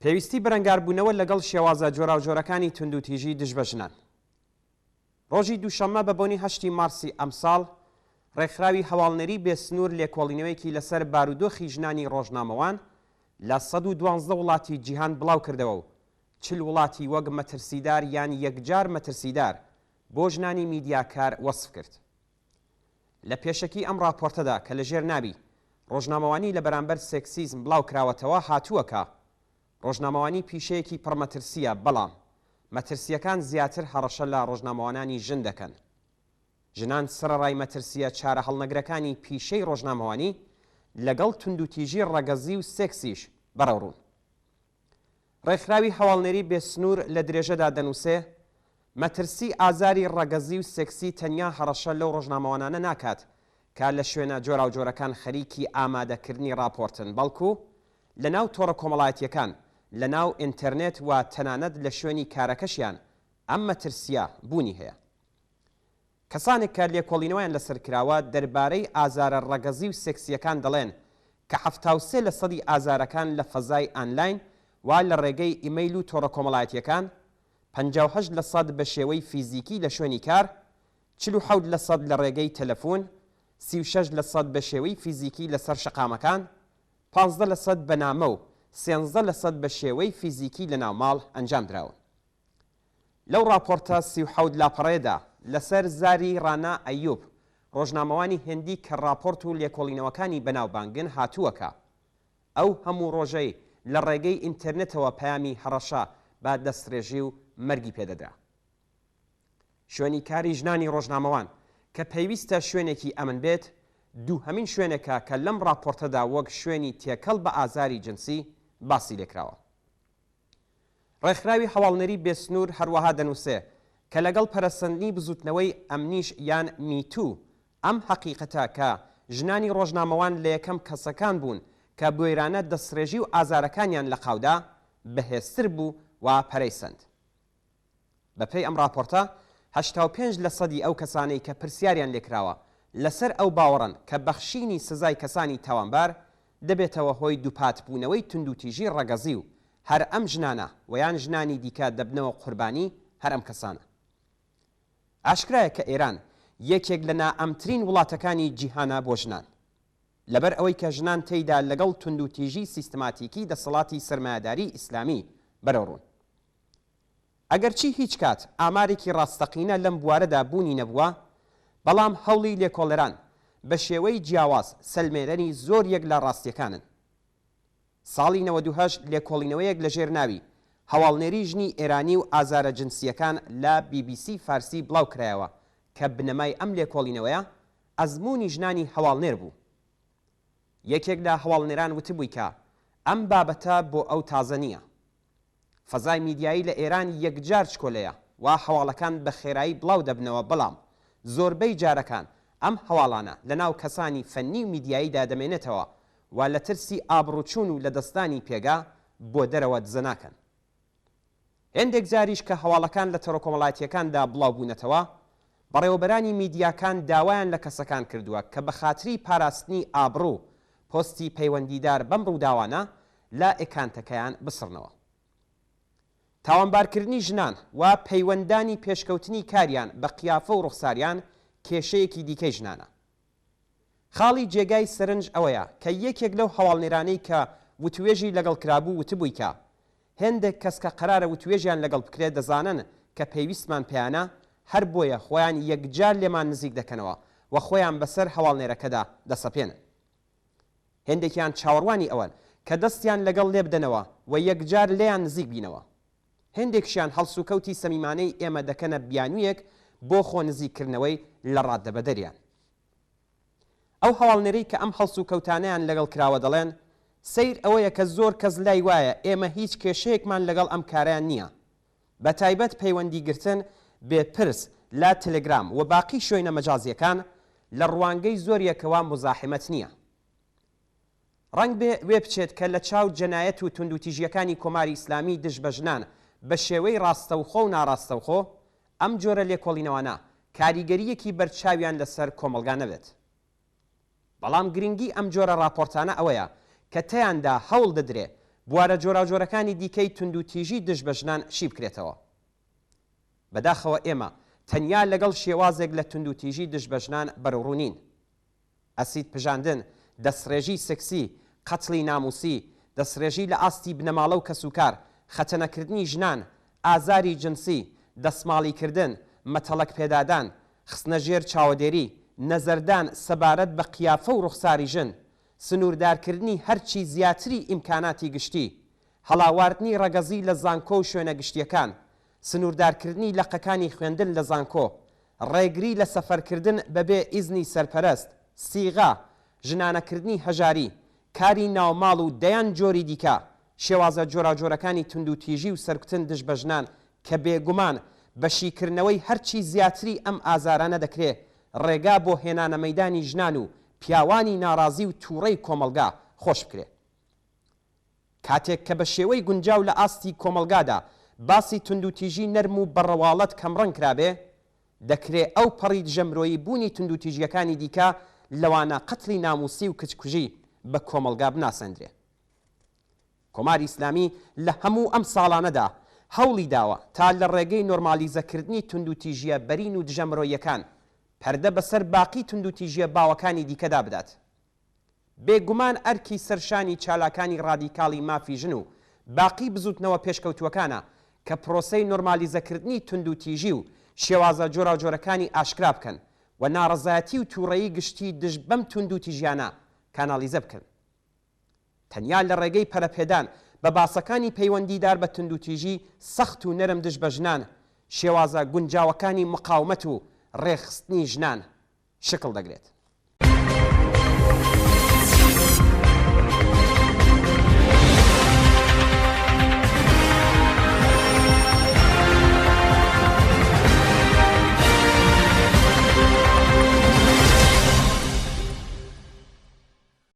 پێویستی بەرەنگاربوونەوە لەگەڵ شێوازە جۆراوجۆرەکانی توندوتیژی دژبەژنان. ڕۆژی دووشەممە بە بۆنی 8 مارسی ئەمساڵ ڕێکخراوی هەواڵنەری بێسنوور لێکۆڵینەوەیەکی لەسەر بارودۆخی ژنانی ڕۆژنامەوان لە 112 وڵاتی جیهان بڵاو کردەوە و 40 وڵاتی وەک مەترسیدار یان یەکجار مەترسیدار بۆ ژنانی میدیاکار وەسف کرد. لە پێشەکی ئەم راپۆرتەدا کە لەژێر ناوی ڕۆژنامەوانی لە بەرامبەر سێکسیزم بڵاو کراوەتەوە هاتووەکە، ڕۆژنامەوانی پیشەیەکی پڕمەترسیە، بەڵام مەترسیەکان زیاتر هەڕەشە لە ڕۆژنامەوانانی ژن دەکەن. ژنان سرەڕای مەترسیە چارە هەڵنەگرەکانی پیشەی ڕۆژنامەوانی لەگەڵ توندوتیژی ڕەگەزی و سێکسیش بەڕەوڕوون. ڕێکخراوی هەواڵنەری بێسنوور لە درێژەدا دەنووسێ مەترسی ئازاری ڕەگەزی و سێکسی تەنیا هەڕەشە لەو ڕۆژنامەوانانە ناکات کە لە شوێنە جۆراوجۆرەکان خەریکی ئامادەکردنی راپۆرتن، بەڵکو لە ناو تۆڕە کۆمەڵایەتیەکان، لە ناو ئینتەرنێت و تەنانەت لە شوێنی کارەکەشیان ئەم مەترسیە بوونی هەیە. کەسانێک کە لێکۆڵینەوەیان لەسەر کراوە دەربارەی ئازارە ڕەگەزی و سێکسیەکان دەڵێن کە 73% ئازارەکان لە فەزای ئانلاین وا لە ڕێگەی ئیمەیل و تۆڕە کۆمەڵایەتیەکان، 58% بە شێوەی فیزیکی لە شوێنی کار، 47% لە ڕێگەی تەلەفۆن، 36% بە شێوەی فیزیکی لەسەر شەقامەکان، 15% بە نامە و 13% بە شێوەی فیزیکی لە ناوماڵ ئەنجام دراون. لەو راپۆرتە 37 لاپەڕێدا لەسەر زاری ڕانا ئەیوب، ڕۆژنامەوانی هێندی کە راپۆرت و لێکۆڵینەوەکانی بەناوبانگن هاتووەکە. ئەو هەموو ڕۆژەی لە ڕێگەی ئینتەرنێتەوە پەیامی هەڕەشە با دەستڕێژی و مەرگی پێدەدا. شوێنی کاری ژنانی ڕۆژنامەوان کە پێویستە شوێنێکی ئەمن بێت، دووهەمین شوێنێکە کە لەم راپۆرتەدا وەک شوێنی تێکەڵ بە ئازاری جنسی باسی لێکراوە. ڕێکخراوی هەواڵنەری بێسنوور هەروەها دەنووسێ کە لەگەڵ پەرەسەندنی بزوتنەوەی ئەمنیش یان میتوو، ئەم حەقیقەتە کە ژنانی ڕۆژنامەوان لە یەکەم کەسەکان بوون کە بۆیرانە دەستڕێژی و ئازارەکانیان لە قاودا بەهێزتر بوو و پەرەیسەند. بەپێی ئەم راپۆرتە 85% ئەو کەسانەی کە پرسیاریان لێکراوە لەسەر ئەو باوەڕن کە بەخشینی سزای کەسانی تاوانبار دەبێتەوە هۆی دووپاتبوونەوەی توندوتیژی ڕەگەزی و هەر ئەم ژنانە ویان ژنانی دیکە دەبنەوە قوربانی هەر ئەم کەسانە. ئاشکرایە کە ئێران یەکێک لە نائەمترین وڵاتەکانی جیهانە بۆ ژنان، لەبەر ئەوەی کە ژنان تێیدا لەگەڵ توندوتیژی سیستماتیکی دەسەڵاتی سەرمایەداری ئیسلامی بەرەوڕوون. ئەگەرچی هیچ کات ئامارێکی ڕاستەقینە لەم بوارەدا بوونی نەبووە، بەڵام هەوڵی لێکۆڵەران بە شێوەی جیاواز سەلمێنەری زۆر یەک لە ڕاستیەکانن. ساڵی 92 لێکۆڵینەوەیەک لە ژێر ناوی هەواڵنێری ژنی ئێرانی و ئازارە جنسیەکان لە BBC فارسی بڵاو کرایەوە کە بنەمای ئەم لێکۆڵینەوەیە ئەزمموی ژنانی هەواڵنێر بوو. یەکێک لە هەواڵنێران وتبووی کە ئەم بابەتە بۆ ئەو تازە نییە. فەزای میدیایی لە ئێران یەکجار چکۆلەیە و هەواڵەکان بە خێرایی بڵاو دەبنەوە، بەڵام زۆربەی جارەکان ئەم هەواڵانە لە ناو کەسانی فەنی و میدیاییدا دەمێنێتەوە و لە ترسی ئابڕوچوون و لە دەستانی پێگا بۆ دەرەوە دزە ناکەن. هێندێک جاریش کە هەواڵەکان لە تۆڕە کۆمەڵایەتیەکاندا بڵاو بوونەتەوە، بەڕێوەبەرانی میدیاکان داوایان لە کەسەکان کردووە کە بە خاتری پاراستنی ئابڕوو پۆستی پەیوەندیدار بەم ڕووداوانە لە ئێکانتەکەیان بسڕنەوە. تاوانبارکردنی ژنان و پەیوەندانی پێشکەوتنی کاریان بە قیافە و ڕوخساریان کێشەیەکی دیکەی ژنانە. خاڵی جێگای سەرنج ئەوەیە کە یەکێک لەو هەواڵنێرانەی کە وتوێژی لەگەڵ کرابوو وتبووی کە هێندێک کەس کە قەرارە وتوێژیان لەگەڵ بکرێت دەزانن کە پێویستمان پێیانە، هەر بۆیە خۆیان یەکجار لێمان نزیک دەکەنەوە و خۆیان بەسەر هەواڵنێرەکەدا دەسەپێنن. هێندێکیان چاوەڕوانی ئەوەن کە دەستیان لەگەڵ لێ بدەنەوە و یەکجار لێیان نزیک بینەوە. هێندێکشیان هەڵسوکەوتی سەمیمانەی ئێمە دەکەنە بیانوویەک بۆ خۆ نزیککردنەوەی لە ڕاددەبەدەریان. ئەو هەواڵنێرەی کە ئەم هەڵسوکەوتانیان لەگەڵ کراوە دەڵێن سیر ئەوەیە کە زۆر کەس لای وایە ئێمە هیچ کێشەیەکمان لەگەڵ ئەم کاریان نییە، بە تایبەت پەیوەندیگرتن بێپرس لا تەلەگرام و باقی شوێنە مەجازیەکان لە ڕوانگەی زۆریەکەوە مزاحمەت نییە. ڕەنگ بێ وێ بچێت کە لە چاو جەنایەت و توندوتیژیەکانی کۆماری ئیسلامی دژ بە ژنان بە شێوەی ڕاستەوخۆ و ناڕاستەوخۆ ئەم جۆرە لێکۆڵینەوانە کاریگەریەکی بەرچاویان لەسەر کۆمەلگا نەبێت. بەڵام گرنگی ئەم جۆرە راپۆرتانە ئەوەیە کە تەیاندا هەوڵ دەدرێ بوارە جۆراوجۆرەکانی دیکەی توندوتیژی دژ بە ژنان شی بکرێتەوە. بەداخەوە ئێمە تەنیا لەگەڵ شێوازێک لە توندوتیژی دژ بە ژنان بەرەوڕوونین. ئەسید پژاندن، دەستڕێژی سکسی، قەتڵی ناموسی، دەستڕێژی لە ئاستی بنەماڵە و کەسوکار، خەتەنەکردنی ژنان، ئازاری جنسی، دەسماڵیکردن، مەتەڵک پێدادان، خستنە ژێر چاوەدێری، نەزەردان سەبارەت بە قیافە و ڕوخساری ژن، سنووردارکردنی هەرچی زیاتری ئیمکاناتی گشتی، هەڵاواردنی ڕەگەزی لە زانکۆ و شوێنە گشتیەکان، سنووردارکردنی لەقەکانی خوێندن لە زانکۆ، ڕێگری لە سەفەرکردن بەبێ ئیزنی سەرپەرست، سیغا، ژنانەکردنی هەژاری، کاری ناوماڵ و دەیان جۆری دیکە، شێوازە جۆراوجۆرەکانی توندوتیژی و سەرکوتن دژ بە ژنان کە بێگومان بەشیکردنەوەی هەرچی زیاتری ئەم ئازارانە دەکرێت ڕێگا بۆ هێنانە مەیدانی ژنان و پیاوانی ناڕازی و تووڕەی کۆمەلگا خۆش بکرێت. کاتێک کە بە شێوەی گونجاو لە ئاستی کۆمەلگادا باسی توندوتیژی نەرم و بەڕەواڵەت کەمڕەنگ کرابێ، دەکرێت ئەو پەڕی دژەمرۆیی بوونی توندوتیژیەکانی دیکە لەوانە قەتڵی ناموسی و کچکوژی بە کۆمەلگا بناسەندرێ. کۆماری ئیسلامی لە هەموو ئەم ساڵانەدا هەوڵی داوە تا لە ڕێگەی نۆرمالیزەکردنی توندوتیژیە بەرین و دژەمرۆیەکان پەردە بەسەر باقی توندوتیژیە باوەکانی دیکەدا بدات. بێگومان ئەرکی سەرشانی چالاکانی ڕادیکاڵی مافی ژن و باقی بزوتنەوە پێشکەوتوەکانە کە پرۆسەی نۆرمالیزەکردنی توندوتیژی و شێوازە جۆراوجۆرەکانی ئاشکرا بکەن و ناڕەزایەتی و تووڕەیی گشتی دژ بەم توندوتیژیانە کانالیزە بکەن. تەنیا لە ڕێگەی پەرەپێدان بە باسەکانی پەیوەندیدار بە توندوتیژی سەخت و نەرم دژ بە ژنان، شێوازە گونجاوەکانی مقاومەت و ڕێخستنی ژنان شکل دەگرێت.